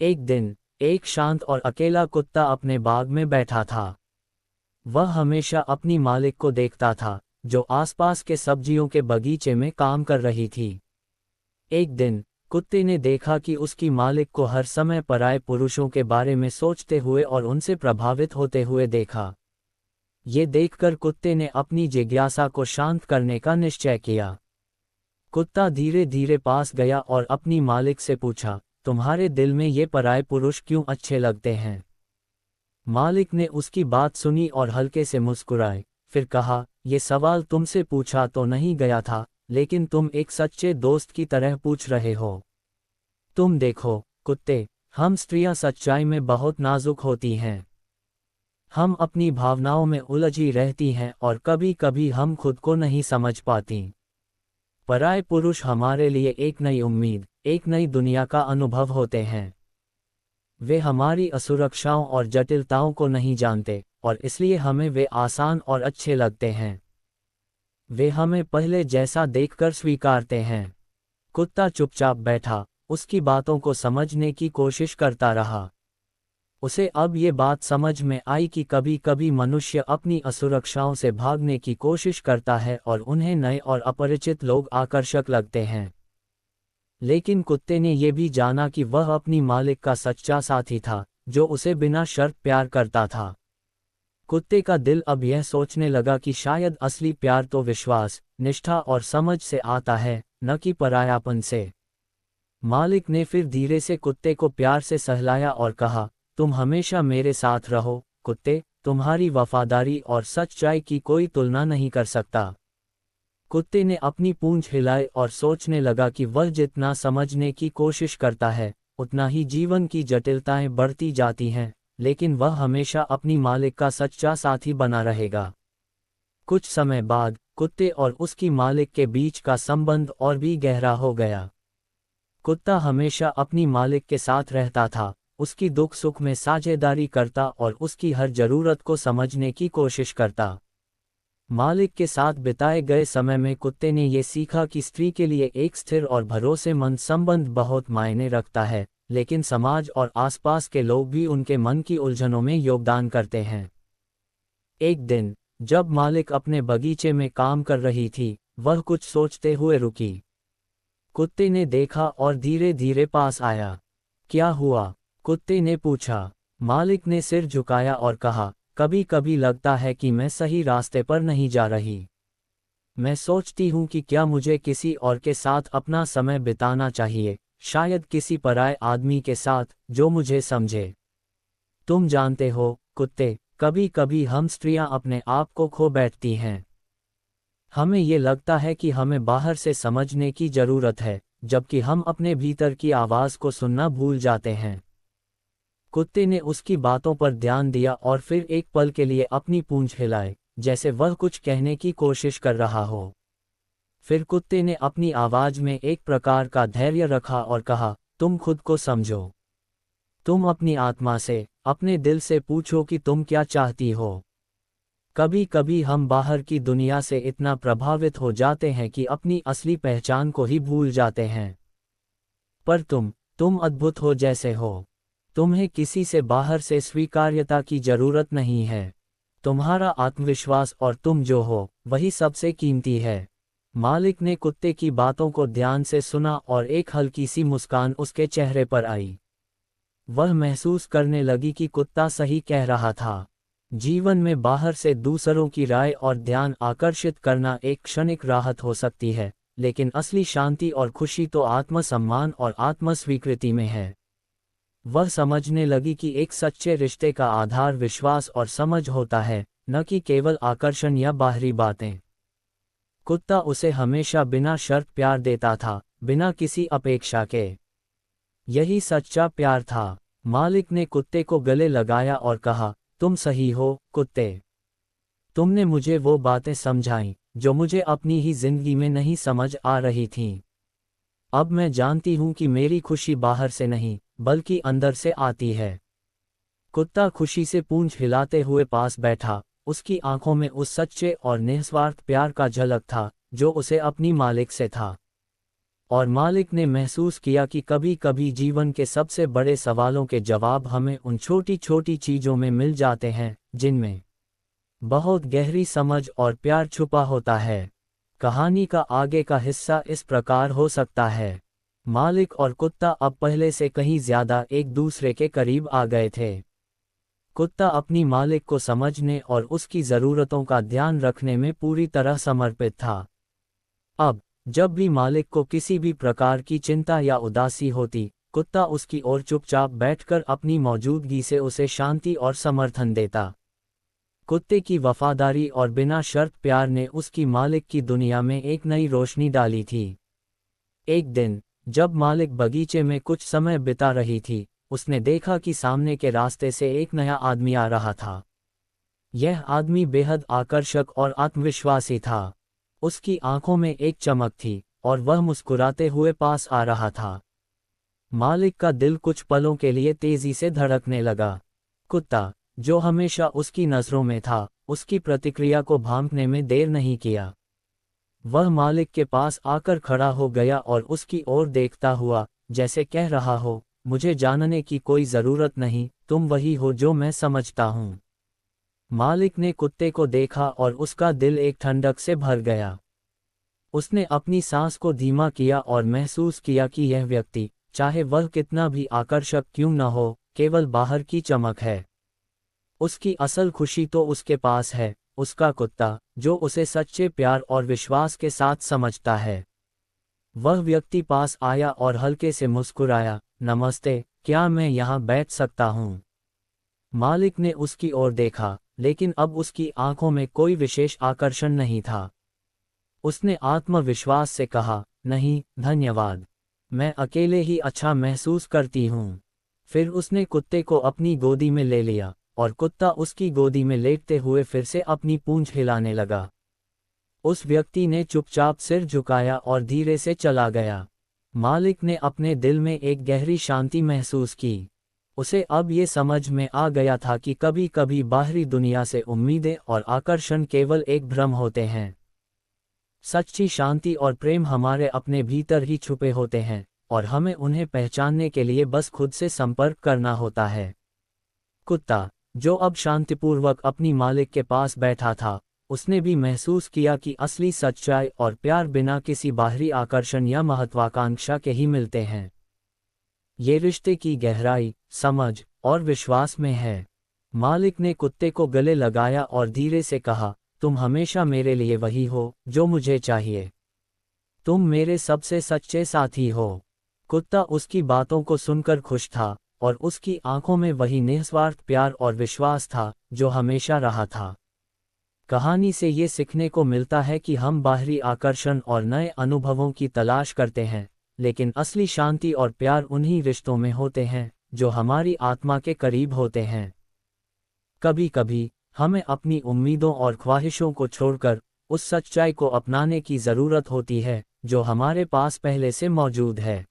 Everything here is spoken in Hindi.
एक दिन एक शांत और अकेला कुत्ता अपने बाग में बैठा था। वह हमेशा अपनी मालिक को देखता था, जो आसपास के सब्जियों के बगीचे में काम कर रही थी। एक दिन कुत्ते ने देखा कि उसकी मालिक को हर समय पराये पुरुषों के बारे में सोचते हुए और उनसे प्रभावित होते हुए देखा। ये देखकर कुत्ते ने अपनी जिज्ञासा को शांत करने का निश्चय किया। कुत्ता धीरे धीरे पास गया और अपनी मालिक से पूछा, तुम्हारे दिल में ये पराये पुरुष क्यों अच्छे लगते हैं? मालिक ने उसकी बात सुनी और हल्के से मुस्कुराए, फिर कहा, ये सवाल तुमसे पूछा तो नहीं गया था, लेकिन तुम एक सच्चे दोस्त की तरह पूछ रहे हो। तुम देखो कुत्ते, हम स्त्रियां सच्चाई में बहुत नाजुक होती हैं। हम अपनी भावनाओं में उलझी रहती हैं और कभी कभी हम खुद को नहीं समझ पाती। पराये पुरुष हमारे लिए एक नई उम्मीद, एक नई दुनिया का अनुभव होते हैं। वे हमारी असुरक्षाओं और जटिलताओं को नहीं जानते, और इसलिए हमें वे आसान और अच्छे लगते हैं। वे हमें पहले जैसा देखकर स्वीकारते हैं। कुत्ता चुपचाप बैठा, उसकी बातों को समझने की कोशिश करता रहा। उसे अब ये बात समझ में आई कि कभी कभी मनुष्य अपनी असुरक्षाओं से भागने की कोशिश करता है और उन्हें नए और अपरिचित लोग आकर्षक लगते हैं। लेकिन कुत्ते ने यह भी जाना कि वह अपनी मालिक का सच्चा साथी था, जो उसे बिना शर्त प्यार करता था। कुत्ते का दिल अब यह सोचने लगा कि शायद असली प्यार तो विश्वास, निष्ठा और समझ से आता है, न कि परायापन से। मालिक ने फिर धीरे से कुत्ते को प्यार से सहलाया और कहा, तुम हमेशा मेरे साथ रहो कुत्ते, तुम्हारी वफादारी और सच्चाई की कोई तुलना नहीं कर सकता। कुत्ते ने अपनी पूंछ हिलाई और सोचने लगा कि वह जितना समझने की कोशिश करता है, उतना ही जीवन की जटिलताएं बढ़ती जाती हैं, लेकिन वह हमेशा अपनी मालिक का सच्चा साथी बना रहेगा। कुछ समय बाद कुत्ते और उसकी मालिक के बीच का संबंध और भी गहरा हो गया। कुत्ता हमेशा अपनी मालिक के साथ रहता था, उसकी दुख सुख में साझेदारी करता और उसकी हर जरूरत को समझने की कोशिश करता। मालिक के साथ बिताए गए समय में कुत्ते ने ये सीखा कि स्त्री के लिए एक स्थिर और भरोसेमंद संबंध बहुत मायने रखता है, लेकिन समाज और आसपास के लोग भी उनके मन की उलझनों में योगदान करते हैं। एक दिन जब मालिक अपने बगीचे में काम कर रही थी, वह कुछ सोचते हुए रुकी। कुत्ते ने देखा और धीरे धीरे पास आया। क्या हुआ? कुत्ते ने पूछा। मालिक ने सिर झुकाया और कहा, कभी कभी लगता है कि मैं सही रास्ते पर नहीं जा रही। मैं सोचती हूँ कि क्या मुझे किसी और के साथ अपना समय बिताना चाहिए, शायद किसी पराये आदमी के साथ, जो मुझे समझे। तुम जानते हो कुत्ते, कभी कभी हम स्त्रियां अपने आप को खो बैठती हैं। हमें ये लगता है कि हमें बाहर से समझने की जरूरत है, जबकि हम अपने भीतर की आवाज़ को सुनना भूल जाते हैं। कुत्ते ने उसकी बातों पर ध्यान दिया और फिर एक पल के लिए अपनी पूंछ हिलाई, जैसे वह कुछ कहने की कोशिश कर रहा हो। फिर कुत्ते ने अपनी आवाज़ में एक प्रकार का धैर्य रखा और कहा, तुम खुद को समझो। तुम अपनी आत्मा से, अपने दिल से पूछो कि तुम क्या चाहती हो। कभी कभी हम बाहर की दुनिया से इतना प्रभावित हो जाते हैं कि अपनी असली पहचान को ही भूल जाते हैं। पर तुम अद्भुत हो जैसे हो। तुम्हें किसी से बाहर से स्वीकार्यता की जरूरत नहीं है। तुम्हारा आत्मविश्वास और तुम जो हो, वही सबसे कीमती है। मालिक ने कुत्ते की बातों को ध्यान से सुना और एक हल्की सी मुस्कान उसके चेहरे पर आई। वह महसूस करने लगी कि कुत्ता सही कह रहा था। जीवन में बाहर से दूसरों की राय और ध्यान आकर्षित करना एक क्षणिक राहत हो सकती है, लेकिन असली शांति और खुशी तो आत्मसम्मान और आत्मस्वीकृति में है। वह समझने लगी कि एक सच्चे रिश्ते का आधार विश्वास और समझ होता है, न कि केवल आकर्षण या बाहरी बातें। कुत्ता उसे हमेशा बिना शर्त प्यार देता था, बिना किसी अपेक्षा के। यही सच्चा प्यार था। मालिक ने कुत्ते को गले लगाया और कहा, तुम सही हो कुत्ते। तुमने मुझे वो बातें समझाईं, जो मुझे अपनी ही जिंदगी में नहीं समझ आ रही थीं। अब मैं जानती हूँ कि मेरी खुशी बाहर से नहीं, बल्कि अंदर से आती है। कुत्ता खुशी से पूंछ हिलाते हुए पास बैठा, उसकी आंखों में उस सच्चे और निस्वार्थ प्यार का झलक था, जो उसे अपनी मालिक से था। और मालिक ने महसूस किया कि कभी कभी जीवन के सबसे बड़े सवालों के जवाब हमें उन छोटी छोटी चीज़ों में मिल जाते हैं जिनमें बहुत गहरी समझ और प्यार छुपा होता है। कहानी का आगे का हिस्सा इस प्रकार हो सकता है। मालिक और कुत्ता अब पहले से कहीं ज्यादा एक दूसरे के करीब आ गए थे। कुत्ता अपनी मालिक को समझने और उसकी ज़रूरतों का ध्यान रखने में पूरी तरह समर्पित था। अब जब भी मालिक को किसी भी प्रकार की चिंता या उदासी होती, कुत्ता उसकी ओर चुपचाप बैठकर अपनी मौजूदगी से उसे शांति और समर्थन देता। कुत्ते की वफादारी और बिना शर्त प्यार ने उसकी मालिक की दुनिया में एक नई रोशनी डाली थी। एक दिन जब मालिक बगीचे में कुछ समय बिता रही थी, उसने देखा कि सामने के रास्ते से एक नया आदमी आ रहा था। यह आदमी बेहद आकर्षक और आत्मविश्वासी था। उसकी आंखों में एक चमक थी और वह मुस्कुराते हुए पास आ रहा था। मालिक का दिल कुछ पलों के लिए तेजी से धड़कने लगा। कुत्ता, जो हमेशा उसकी नज़रों में था, उसकी प्रतिक्रिया को भांपने में देर नहीं किया। वह मालिक के पास आकर खड़ा हो गया और उसकी ओर देखता हुआ, जैसे कह रहा हो, मुझे जानने की कोई ज़रूरत नहीं, तुम वही हो जो मैं समझता हूँ। मालिक ने कुत्ते को देखा और उसका दिल एक ठंडक से भर गया। उसने अपनी सांस को धीमा किया और महसूस किया कि यह व्यक्ति, चाहे वह कितना भी आकर्षक क्यों न हो, केवल बाहर की चमक है। उसकी असल खुशी तो उसके पास है, उसका कुत्ता, जो उसे सच्चे प्यार और विश्वास के साथ समझता है। वह व्यक्ति पास आया और हल्के से मुस्कुराया, नमस्ते, क्या मैं यहाँ बैठ सकता हूँ? मालिक ने उसकी ओर देखा, लेकिन अब उसकी आंखों में कोई विशेष आकर्षण नहीं था। उसने आत्मविश्वास से कहा, नहीं, धन्यवाद, मैं अकेले ही अच्छा महसूस करती हूँ। फिर उसने कुत्ते को अपनी गोदी में ले लिया और कुत्ता उसकी गोदी में लेटते हुए फिर से अपनी पूंछ हिलाने लगा। उस व्यक्ति ने चुपचाप सिर झुकाया और धीरे से चला गया। मालिक ने अपने दिल में एक गहरी शांति महसूस की। उसे अब ये समझ में आ गया था कि कभी कभी बाहरी दुनिया से उम्मीदें और आकर्षण केवल एक भ्रम होते हैं। सच्ची शांति और प्रेम हमारे अपने भीतर ही छुपे होते हैं और हमें उन्हें पहचानने के लिए बस खुद से संपर्क करना होता है। कुत्ता, जो अब शांतिपूर्वक अपनी मालिक के पास बैठा था, उसने भी महसूस किया कि असली सच्चाई और प्यार बिना किसी बाहरी आकर्षण या महत्वाकांक्षा के ही मिलते हैं। ये रिश्ते की गहराई, समझ और विश्वास में है। मालिक ने कुत्ते को गले लगाया और धीरे से कहा, तुम हमेशा मेरे लिए वही हो जो मुझे चाहिए। तुम मेरे सबसे सच्चे साथी हो। कुत्ता उसकी बातों को सुनकर खुश था और उसकी आंखों में वही निस्वार्थ प्यार और विश्वास था जो हमेशा रहा था। कहानी से ये सीखने को मिलता है कि हम बाहरी आकर्षण और नए अनुभवों की तलाश करते हैं, लेकिन असली शांति और प्यार उन्हीं रिश्तों में होते हैं जो हमारी आत्मा के करीब होते हैं। कभी कभी हमें अपनी उम्मीदों और ख्वाहिशों को छोड़कर उस सच्चाई को अपनाने की ज़रूरत होती है जो हमारे पास पहले से मौजूद है।